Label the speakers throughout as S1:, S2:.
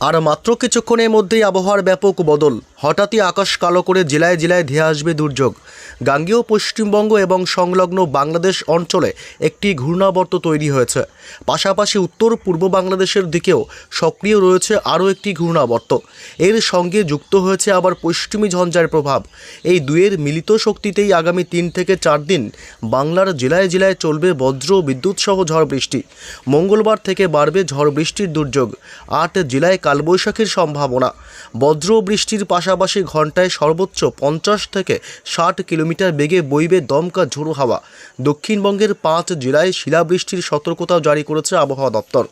S1: আর মাত্র কিছুক্ষণের মধ্যেই আবহাওয়ার ব্যাপক বদল। হঠাৎই আকাশ কালো করে জেলায় জেলায় ধেয়ে আসবে দুর্যোগ। গাঙ্গেয় পশ্চিমবঙ্গ এবং সংলগ্ন বাংলাদেশ অঞ্চলে একটি ঘূর্ণাবর্ত তৈরি হয়েছে। পাশাপাশি উত্তর পূর্ব বাংলাদেশের দিকেও সক্রিয় রয়েছে আরও একটি ঘূর্ণাবর্ত। এর সঙ্গে যুক্ত হয়েছে আবার পশ্চিমী ঝঞ্ঝার প্রভাব। এই দুয়ের মিলিত শক্তিতেই আগামী 3 থেকে 4 দিন বাংলার জেলায় জেলায় চলবে বজ্র বিদ্যুৎ সহ ঝড় বৃষ্টি। মঙ্গলবার থেকে বাড়বে ঝড় বৃষ্টির দুর্যোগ। 8 জেলায় কালবৈশাখীর সম্ভাবনা। বজ্র বৃষ্টির পাশাপাশি ঘন্টায় সর্বোচ্চ 50 থেকে 60 কিলোমিটার বেগে বইবে দমকা ঝোড়ো হাওয়া। দক্ষিণবঙ্গের 5 জেলায় শিলাবৃষ্টির সতর্কতাও জারি করেছে আবহাওয়া দপ্তর।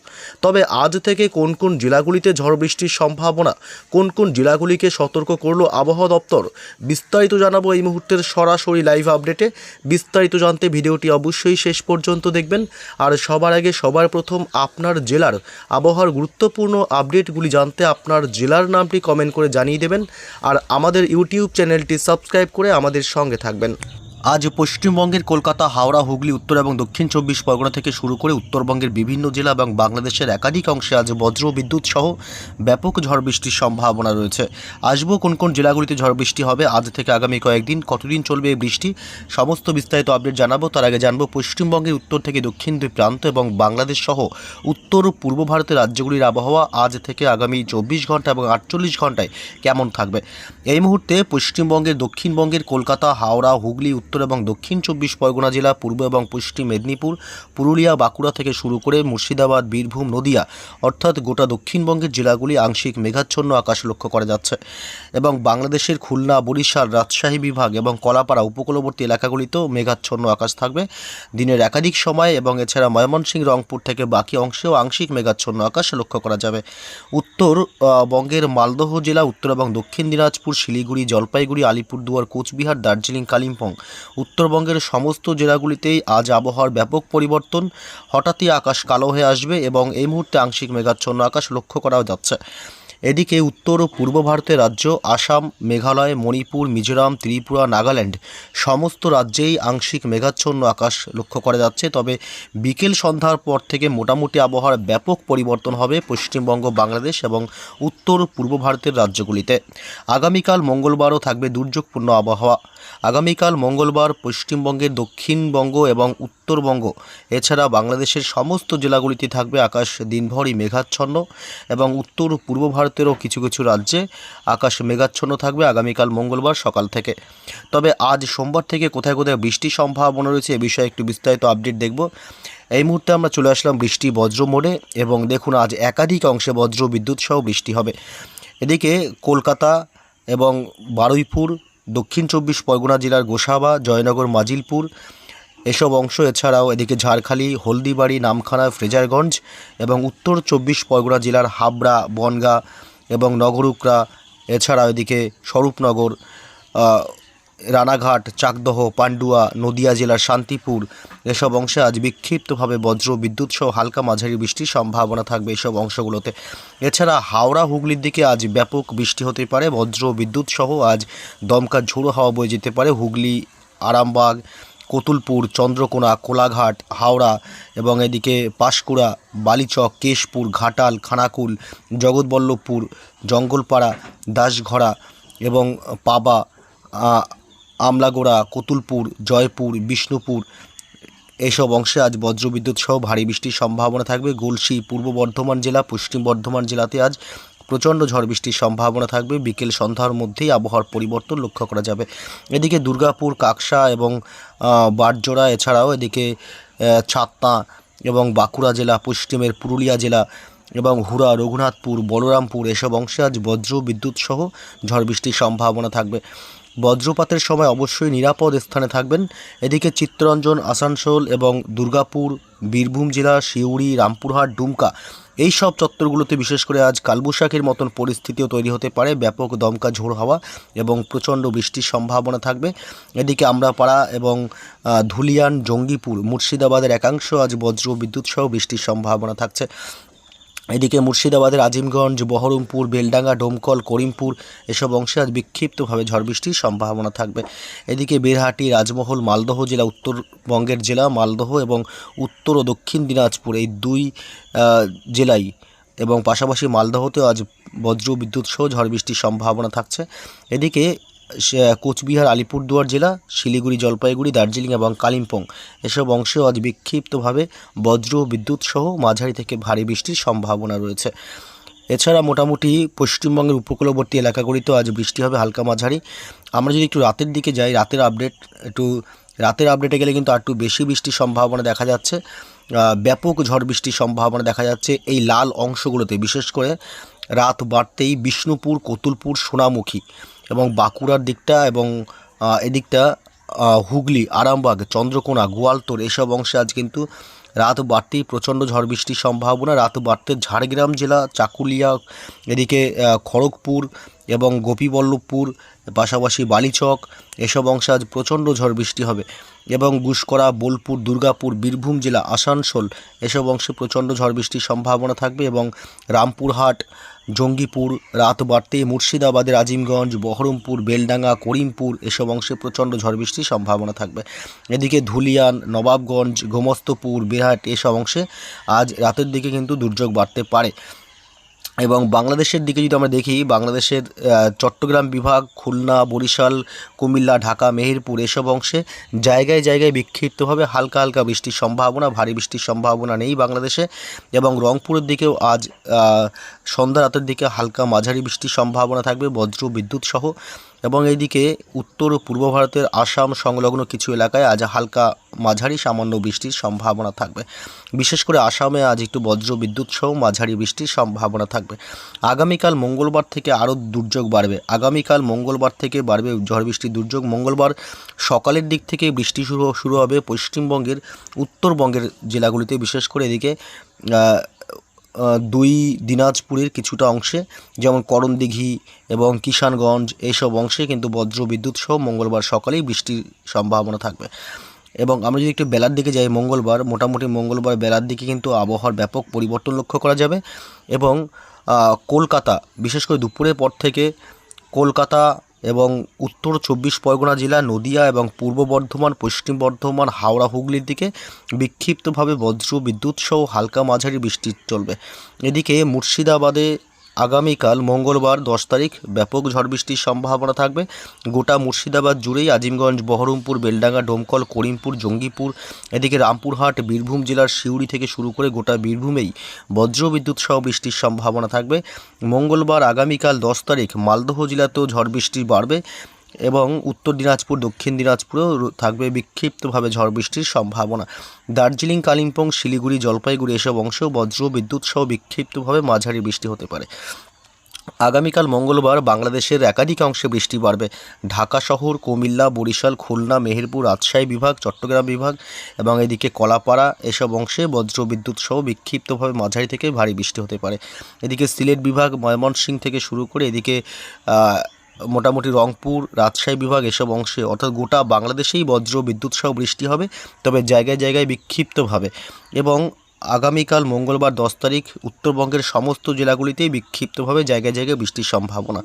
S1: তবে আজ থেকে কোন কোন জেলাগুলিতে ঝড় বৃষ্টির সম্ভাবনা, কোন কোন জেলাগুলিকে সতর্ক করল আবহাওয়া দপ্তর, বিস্তারিত জানাবো এই মুহূর্তের সরাসরি লাইভ আপডেটে। বিস্তারিত জানতে ভিডিওটি অবশ্যই শেষ পর্যন্ত দেখবেন। আর সবার আগে সবার প্রথম আপনার জেলার আবহাওয়ার গুরুত্বপূর্ণ আপডেটগুলি জানতে আপনার জেলার নামটি কমেন্ট করে জানিয়ে দেবেন। আর আমাদের ইউটিউব চ্যানেলটি সাবস্ক্রাইব করে আমাদের সঙ্গে থাকবেন। আজ পশ্চিমবঙ্গের কলকাতা, হাওড়া, হুগলি, উত্তর এবং দক্ষিণ 24 পরগনা থেকে শুরু করে উত্তরবঙ্গের বিভিন্ন জেলা এবং বাংলাদেশের একাধিক অংশে আজ বজ্র বিদ্যুৎ সহ ব্যাপক ঝড় বৃষ্টির সম্ভাবনা রয়েছে। আসবো কোন কোন জেলাগুলিতে ঝড় বৃষ্টি হবে, আজ থেকে আগামী কয়েকদিন কতদিন চলবে এই বৃষ্টি, সমস্ত বিস্তারিত আপডেট জানাবো। তার আগে জানবো পশ্চিমবঙ্গের উত্তর থেকে দক্ষিণ 2 প্রান্ত এবং বাংলাদেশ সহ উত্তর ও পূর্ব ভারতের রাজ্যগুলির আবহাওয়া আজ থেকে আগামী 24 ঘন্টা এবং 48 ঘন্টায় কেমন থাকবে। এই মুহূর্তে পশ্চিমবঙ্গের দক্ষিণবঙ্গের কলকাতা, হাওড়া, হুগলি, উত্তর এবং দক্ষিণ 24 পরগনা জেলা, পূর্ব এবং পশ্চিম মেদিনীপুর, পুরুলিয়া, বাঁকুড়া থেকে শুরু করে মুর্শিদাবাদ, বীরভূম, নদিয়া অর্থাৎ গোটা দক্ষিণবঙ্গের জেলাগুলি আংশিক মেঘাচ্ছন্ন আকাশ লক্ষ্য করা যাচ্ছে। এবং বাংলাদেশের খুলনা, বরিশাল, রাজশাহী বিভাগ এবং কলাপাড়া উপকূলবর্তী এলাকাগুলিতেও মেঘাচ্ছন্ন আকাশ থাকবে দিনের একাধিক সময়। এবং এছাড়া ময়মনসিংহ, রংপুর থেকে বাকি অংশেও আংশিক মেঘাচ্ছন্ন আকাশ লক্ষ্য করা যাবে। উত্তরবঙ্গের মালদহ জেলা, উত্তর এবং দক্ষিণ দিনাজপুর, শিলিগুড়ি, জলপাইগুড়ি, আলিপুরদুয়ার, কোচবিহার, দার্জিলিং, কালিম্পং উত্তরবঙ্গের সমস্ত জেলাগুলিতেই আজ আবহাওয়ার ব্যাপক পরিবর্তন। হঠাৎই আকাশ কালো হয়ে আসবে এবং এই মুহূর্তে আংশিক মেঘাচ্ছন্ন আকাশ লক্ষ্য করা যাচ্ছে। এদিকে উত্তর ও পূর্ব ভারতের রাজ্য আসাম, মেঘালয়, মণিপুর, মিজোরাম, ত্রিপুরা, নাগাল্যান্ড সমস্ত রাজ্যেই আংশিক মেঘাচ্ছন্ন আকাশ লক্ষ্য করা যাচ্ছে। তবে বিকেল সন্ধ্যার পর থেকে মোটামুটি আবহাওয়ার ব্যাপক পরিবর্তন হবে পশ্চিমবঙ্গ, বাংলাদেশ এবং উত্তর পূর্ব ভারতের রাজ্যগুলিতে। আগামীকাল মঙ্গলবারও থাকবে দুর্যোগপূর্ণ আবহাওয়া। আগামীকাল মঙ্গলবার পশ্চিমবঙ্গের দক্ষিণবঙ্গ এবং উত্তরবঙ্গ এছাড়া বাংলাদেশের সমস্ত জেলাগুলিতে থাকবে আকাশ দিনভরই মেঘাচ্ছন্ন এবং উত্তর পূর্ব ভারতেরও কিছু কিছু রাজ্যে আকাশ মেঘাচ্ছন্ন থাকবে আগামীকাল মঙ্গলবার সকাল থেকে। তবে আজ সোমবার থেকে কোথায় কোথায় বৃষ্টির সম্ভাবনা রয়েছে এ বিষয়ে একটু বিস্তারিত আপডেট দেখব। এই মুহূর্তে আমরা চলে আসলাম বৃষ্টি বজ্র মোড়ে এবং দেখুন আজ একাধিক অংশে বজ্র বিদ্যুৎ সহ বৃষ্টি হবে। এদিকে কলকাতা এবং বারুইপুর, দক্ষিণ 24 পরগনা জেলার গোসাবা, জয়নগর, মাজিলপুর এসব অংশ, এছাড়াও এদিকে ঝাড়খালি, হলদিবাড়ি, নামখানা, ফ্রেজারগঞ্জ এবং উত্তর 24 পরগনা জেলার হাবড়া, বনগাঁ এবং নগরুকরা, এছাড়াও এদিকে স্বরূপনগর, রানাঘাট, চাকদহ, পান্ডুয়া, নদিয়া জেলার শান্তিপুর এসব অংশে আজ বিক্ষিপ্তভাবে বজ্র বিদ্যুৎ সহ হালকা মাঝারি বৃষ্টির সম্ভাবনা থাকবে এসব অংশগুলোতে। এছাড়া হাওড়া, হুগলির দিকে আজ ব্যাপক বৃষ্টি হতে পারে, বজ্র বিদ্যুৎ সহ আজ দমকা ঝোড়ো হাওয়া বয়ে যেতে পারে হুগলি, আরামবাগ, কতুলপুর, চন্দ্রকোনা, কোলাঘাট, হাওড়া এবং এদিকে পাঁশকুড়া, বালিচক, কেশপুর, ঘাটাল, খানাকুল, জগৎবল্লভপুর, জঙ্গলপাড়া, দাসঘরা এবং পাবা, আমলাগোড়া, কতুলপুর, জয়পুর, বিষ্ণুপুর এইসব অংশে আজ বজ্রবিদ্যুৎ সহ ভারী বৃষ্টির সম্ভাবনা থাকবে। গলসি, পূর্ব বর্ধমান জেলা, পশ্চিম বর্ধমান জেলাতে আজ প্রচণ্ড ঝড় বৃষ্টির সম্ভাবনা থাকবে। বিকেল সন্ধ্যার মধ্যেই আবহাওয়ার পরিবর্তন লক্ষ্য করা যাবে। এদিকে দুর্গাপুর, কাকসা এবং বারজোড়া এছাড়াও এদিকে ছাতনা এবং বাঁকুড়া জেলা, পশ্চিমের পুরুলিয়া জেলা এবং হুড়া, রঘুনাথপুর, বলরামপুর এসব অংশে আজ বজ্র বিদ্যুৎ সহ ঝড় বৃষ্টির সম্ভাবনা থাকবে। বজ্রপাতের সময় অবশ্যই নিরাপদ স্থানে থাকবেন। এদিকে চিত্তরঞ্জন, আসানসোল এবং দুর্গাপুর, বীরভূম জেলা, সিউড়ি, রামপুরহাট, ডুমকা এই সব চত্বরগুলোতে বিশেষ করে আজ কালবৈশাখীর মতন পরিস্থিতিও তৈরি হতে পারে। ব্যাপক দমকা ঝোড়ো হাওয়া এবং প্রচণ্ড বৃষ্টির সম্ভাবনা থাকবে। এদিকে আমরাপাড়া এবং ধুলিয়ান, জঙ্গিপুর, মুর্শিদাবাদের একাংশ আজ বজ্র বিদ্যুৎ সহ বৃষ্টির সম্ভাবনা থাকছে। এদিকে মুর্শিদাবাদের আজিমগঞ্জ, বহরমপুর, বেলডাঙ্গা, ডোমকল, করিমপুর এসব অংশে আজ বিক্ষিপ্তভাবে ঝড় বৃষ্টির সম্ভাবনা থাকবে। এদিকে বেরহাটি, রাজমহল, মালদহ জেলা, উত্তরবঙ্গের জেলা মালদহ এবং উত্তর ও দক্ষিণ দিনাজপুর এই দুই জেলায় এবং পাশাপাশি মালদহতেও আজ বজ্র বিদ্যুৎ সহ ঝড় বৃষ্টির সম্ভাবনা থাকছে। এদিকে কোচবিহার, আলিপুরদুয়ার জেলা, শিলিগুড়ি, জলপাইগুড়ি, দার্জিলিং এবং কালিম্পং এসব অংশেও আজ বিক্ষিপ্তভাবে বজ্র বিদ্যুৎ সহ মাঝারি থেকে ভারী বৃষ্টির সম্ভাবনা রয়েছে। এছাড়া মোটামুটি পশ্চিমবঙ্গের উপকূলবর্তী এলাকাগুলিতেও আজ বৃষ্টি হবে হালকা মাঝারি। আমরা যদি একটু রাতের দিকে যাই, রাতের আপডেটে গেলে কিন্তু আর একটু বেশি বৃষ্টির সম্ভাবনা দেখা যাচ্ছে। ব্যাপক ঝড় বৃষ্টির সম্ভাবনা দেখা যাচ্ছে এই লাল অংশগুলোতে, বিশেষ করে রাত বাড়তেই বিষ্ণুপুর, কতুলপুর, সোনামুখী এবং বাঁকুড়ার দিকটা এবং এদিকটা হুগলি, আরামবাগ, চন্দ্রকোনা, গোয়ালতোর এসব অংশে আজ কিন্তু রাত বাড়তেই প্রচণ্ড ঝড় বৃষ্টির সম্ভাবনা। রাত বাড়তে ঝাড়গ্রাম জেলা, চাকুলিয়া, এদিকে খড়গপুর এবং গোপীবল্লভপুর, পাশাপাশি বালিচক এসব অংশে আজ প্রচণ্ড ঝড় বৃষ্টি হবে এবং গুসকরা, বোলপুর, দুর্গাপুর, বীরভূম জেলা, আসানসোল এসব অংশে প্রচণ্ড ঝড় বৃষ্টির সম্ভাবনা থাকবে এবং রামপুরহাট, জঙ্গিপুর রাত বাড়তেই মুর্শিদাবাদের আজিমগঞ্জ, বহরমপুর, বেলডাঙ্গা, করিমপুর এসব অংশে প্রচণ্ড ঝড় বৃষ্টির সম্ভাবনা থাকবে। এদিকে ধুলিয়ান, নবাবগঞ্জ, গোমস্তপুর, বেহাট এসব অংশে আজ রাতের দিকে কিন্তু দুর্যোগ বাড়তে পারে। এবং বাংলাদেশের দিকে যদি আমরা দেখি, বাংলাদেশের চট্টগ্রাম বিভাগ, খুলনা, বরিশাল, কুমিল্লা, ঢাকা, মেহেরপুর এসব অংশে জায়গায় জায়গায় বিক্ষিপ্তভাবে হালকা হালকা বৃষ্টির সম্ভাবনা, ভারী বৃষ্টির সম্ভাবনা নেই বাংলাদেশে। এবং রংপুরের দিকেও আজ সন্ধ্যা রাতের দিকে হালকা মাঝারি বৃষ্টির সম্ভাবনা থাকবে বজ্র বিদ্যুৎ সহ। এবং এইদিকে উত্তর ও পূর্ব ভারতের আসাম সংলগ্ন কিছু এলাকায় আজ হালকা মাঝারি সামান্য বৃষ্টির সম্ভাবনা থাকবে। বিশেষ করে আসামে আজ একটু বজ্র বিদ্যুৎ সহ মাঝারি বৃষ্টির সম্ভাবনা থাকবে। আগামীকাল মঙ্গলবার থেকে আরও দুর্যোগ বাড়বে। আগামীকাল মঙ্গলবার থেকে বাড়বে ঝড় বৃষ্টির দুর্যোগ। মঙ্গলবার সকালের দিক থেকে বৃষ্টি শুরু হবে পশ্চিমবঙ্গের উত্তরবঙ্গের জেলাগুলিতে, বিশেষ করে এদিকে দুই দিনাজপুরের কিছুটা অংশে, যেমন করণদিঘি এবং কিষানগঞ্জ এইসব অংশে কিন্তু বজ্র বিদ্যুৎ সহ মঙ্গলবার সকালেই বৃষ্টির সম্ভাবনা থাকবে। এবং আমরা যদি একটু বেলার দিকে যাই, মোটামুটি মঙ্গলবার বেলার দিকে কিন্তু আবহাওয়ার ব্যাপক পরিবর্তন লক্ষ্য করা যাবে। এবং কলকাতা, বিশেষ করে দুপুরের পর থেকে কলকাতা এবং উত্তর 24 পরগনা জেলা, নদিয়া এবং পূর্ব বর্ধমান, পশ্চিম বর্ধমান, হাওড়া, হুগলির দিকে বিক্ষিপ্তভাবে বজ্র বিদ্যুৎ সহ হালকা মাঝারি বৃষ্টি চলবে। এদিকে মুর্শিদাবাদে আগামীকাল মঙ্গলবার 10 তারিখ ব্যাপক ঝড় বৃষ্টির সম্ভাবনা থাকবে। গোটা মুর্শিদাবাদ জুড়েই আজিমগঞ্জ, বহরমপুর, বেলডাঙ্গা, ডোমকল, করিমপুর, জঙ্গিপুর, এদিকে রামপুরহাট, বীরভূম জেলার সিউড়ি থেকে শুরু করে গোটা বীরভূমেই বজ্র বিদ্যুৎ সহ বৃষ্টির সম্ভাবনা থাকবে। মঙ্গলবার আগামীকাল 10 তারিখ মালদহ জেলাতেও ঝড় বৃষ্টি বাড়বে এবং উত্তর দিনাজপুর, দক্ষিণ দিনাজপুরেও থাকবে বিক্ষিপ্তভাবে ঝড় বৃষ্টির সম্ভাবনা। দার্জিলিং, কালিম্পং, শিলিগুড়ি, জলপাইগুড়ি এসব অংশেও বজ্র বিদ্যুৎ সহ বিক্ষিপ্তভাবে মাঝারি বৃষ্টি হতে পারে। আগামীকাল মঙ্গলবার বাংলাদেশের একাধিক অংশে বৃষ্টি বাড়বে। ঢাকা শহর, কুমিল্লা, বরিশাল, খুলনা, মেহেরপুর, রাজশাহী বিভাগ, চট্টগ্রাম বিভাগ এবং এদিকে কলাপাড়া এসব অংশে বজ্র বিদ্যুৎ সহ বিক্ষিপ্তভাবে মাঝারি থেকে ভারী বৃষ্টি হতে পারে। এদিকে সিলেট বিভাগ, ময়মনসিংহ থেকে শুরু করে এদিকে মোটামুটি রংপুর, রাজশাহী বিভাগ এসব অংশে, অর্থাৎ গোটা বাংলাদেশেই বজ্র বিদ্যুৎ সহ বৃষ্টি হবে, তবে জায়গায় জায়গায় বিক্ষিপ্তভাবে। এবং আগামীকাল মঙ্গলবার 10 তারিখ উত্তরবঙ্গের সমস্ত জেলাগুলিতেই বিক্ষিপ্তভাবে জায়গায় জায়গায় বৃষ্টির সম্ভাবনা।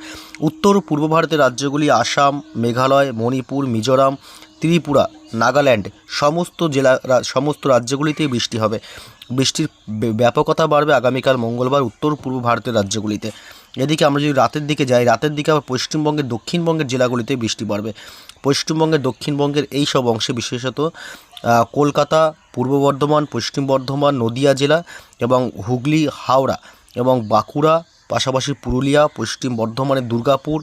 S1: উত্তর ও পূর্ব ভারতের রাজ্যগুলি আসাম, মেঘালয়, মণিপুর, মিজোরাম, ত্রিপুরা, নাগাল্যান্ড সমস্ত রাজ্যগুলিতেই বৃষ্টি হবে। বৃষ্টির ব্যাপকতা বাড়বে আগামীকাল মঙ্গলবার উত্তর পূর্ব ভারতের রাজ্যগুলিতে। এদিকে আমরা যদি রাতের দিকে যাই, রাতের দিকে আবার পশ্চিমবঙ্গের দক্ষিণবঙ্গের জেলাগুলিতে বৃষ্টি বাড়বে। পশ্চিমবঙ্গের দক্ষিণবঙ্গের এই সব অংশে, বিশেষত কলকাতা, পূর্ব বর্ধমান, পশ্চিম বর্ধমান, নদিয়া জেলা এবং হুগলি, হাওড়া এবং বাঁকুড়া, পাশাপাশি পুরুলিয়া, পশ্চিম বর্ধমানের দুর্গাপুর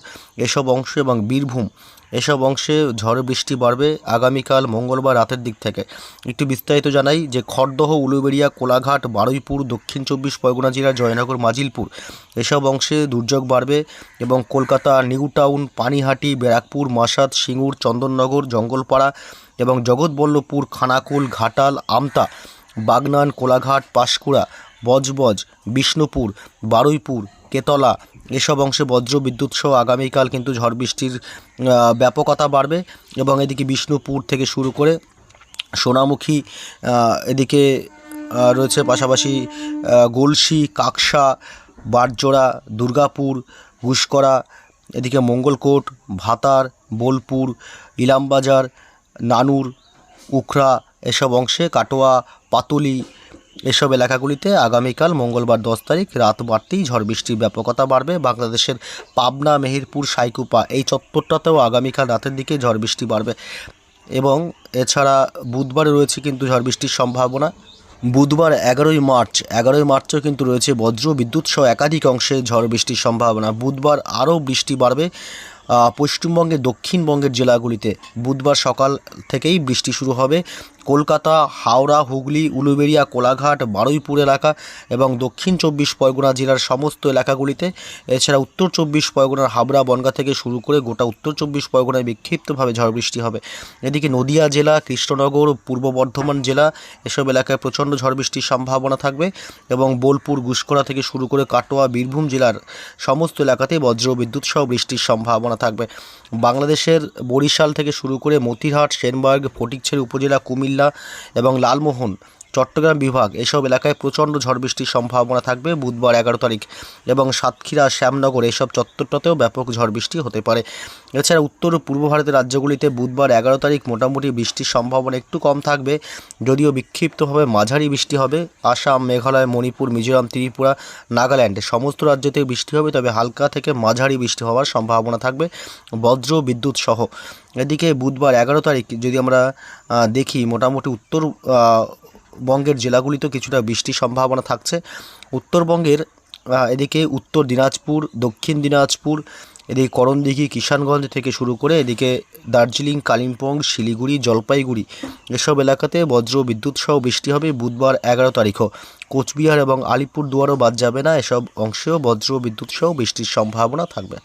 S1: এসব অংশ এবং বীরভূম এসব অংশে ঝড় বৃষ্টি বাড়বে আগামীকাল মঙ্গলবার রাতের দিক থেকে। একটু বিস্তারিত জানাই যে খড়দহ, উলুবেড়িয়া, কোলাঘাট, বারুইপুর, দক্ষিণ 24 পরগনা জেলার জয়নগর, মাজিলপুর এসব অংশে দুর্যোগ বাড়বে এবং কলকাতা, নিউ টাউন, পানিহাটি, ব্যারাকপুর, মাসাদ, সিঙ্গুর, চন্দননগর, জঙ্গলপাড়া এবং জগৎবল্লভপুর, খানাকুল, ঘাটাল, আমতা, বাগনান, কোলাঘাট, পাঁশকুড়া, বজবজ, বিষ্ণুপুর, বারুইপুর, কেতলা এসব অংশে বজ্র বিদ্যুৎ সহ আগামীকাল কিন্তু ঝড় বৃষ্টির ব্যাপকতা বাড়বে। এবং এদিকে বিষ্ণুপুর থেকে শুরু করে সোনামুখী এদিকে রয়েছে, পাশাপাশি গলসি, কাকসা, বারজোড়া, দুর্গাপুর, গুসকরা, এদিকে মঙ্গলকোট, ভাতার, বোলপুর, ইলামবাজার, নানুর, উখড়া এসব অংশে, কাটোয়া, পাতুলি, এসব এলাকাগুলিতে আগামীকাল মঙ্গলবার 10 তারিখ রাত বাড়তেই ঝড় বৃষ্টির ব্যাপকতা বাড়বে। বাংলাদেশের পাবনা, মেহেরপুর, সাইকুপা এই চত্বরটাতেও আগামীকাল রাতের দিকে ঝড় বৃষ্টি বাড়বে এবং এছাড়া বুধবারে রয়েছে কিন্তু ঝড় বৃষ্টির সম্ভাবনা। বুধবার 11ই মার্চও কিন্তু রয়েছে বজ্র বিদ্যুৎ সহ একাধিক অংশে ঝড় বৃষ্টির সম্ভাবনা। বুধবার আরও বৃষ্টি বাড়বে পশ্চিমবঙ্গের দক্ষিণবঙ্গের জেলাগুলিতে। বুধবার সকাল থেকেই বৃষ্টি শুরু হবে কলকাতা, হাওড়া, হুগলি, উলুবেড়িয়া, কোলাঘাট, বারুইপুর এলাকা এবং দক্ষিণ 24 পরগনা জেলার সমস্ত এলাকাগুলিতে। এছাড়া উত্তর 24 পরগনার হাবড়া, বনগাঁ থেকে শুরু করে গোটা উত্তর 24 পরগনায় বিক্ষিপ্তভাবে ঝড় বৃষ্টি হবে। এদিকে নদিয়া জেলা, কৃষ্ণনগর, পূর্ব বর্ধমান জেলা এসব এলাকায় প্রচণ্ড ঝড় বৃষ্টির সম্ভাবনা থাকবে এবং বোলপুর, গুসকরা থেকে শুরু করে কাটোয়া, বীরভূম জেলার সমস্ত এলাকাতেই বজ্র বিদ্যুৎ সহ বৃষ্টির সম্ভাবনা থাকবে। বাংলাদেশের বরিশাল থেকে শুরু করে মতিরহাট, সেনবার্গ, ফটিকছড়ি উপজেলা, কুমিল্লা এবং লালমোহন, চট্টগ্রাম বিভাগ এসব এলাকায় প্রচণ্ড ঝড় বৃষ্টির সম্ভাবনা থাকবে বুধবার 11 তারিখ এবং সাতক্ষীরা, শ্যামনগর এসব চত্বরটাতেও ব্যাপক ঝড় বৃষ্টি হতে পারে। এছাড়া উত্তর ও পূর্ব ভারতের রাজ্যগুলিতে বুধবার 11 তারিখ মোটামুটি বৃষ্টির সম্ভাবনা একটু কম থাকবে, যদিও বিক্ষিপ্তভাবে মাঝারি বৃষ্টি হবে। আসাম, মেঘালয়, মণিপুর, মিজোরাম, ত্রিপুরা, নাগাল্যান্ড সমস্ত রাজ্যতে বৃষ্টি হবে, তবে হালকা থেকে মাঝারি বৃষ্টি হওয়ার সম্ভাবনা থাকবে বজ্র বিদ্যুৎ সহ। এদিকে বুধবার 11 তারিখ যদি আমরা দেখি, মোটামুটি উত্তরবঙ্গের জেলাগুলিতেও কিছুটা বৃষ্টির সম্ভাবনা থাকছে। উত্তরবঙ্গের এদিকে উত্তর দিনাজপুর, দক্ষিণ দিনাজপুর, এদিকে করণদিঘি, কিষানগঞ্জ থেকে শুরু করে এদিকে দার্জিলিং, কালিম্পং, শিলিগুড়ি, জলপাইগুড়ি এসব এলাকাতে বজ্র বিদ্যুৎ সহ বৃষ্টি হবে বুধবার 11 তারিখও। কোচবিহার এবং আলিপুরদুয়ারও বাদ যাবে না, এসব অংশেও বজ্র বিদ্যুৎ সহ বৃষ্টির সম্ভাবনা থাকবে।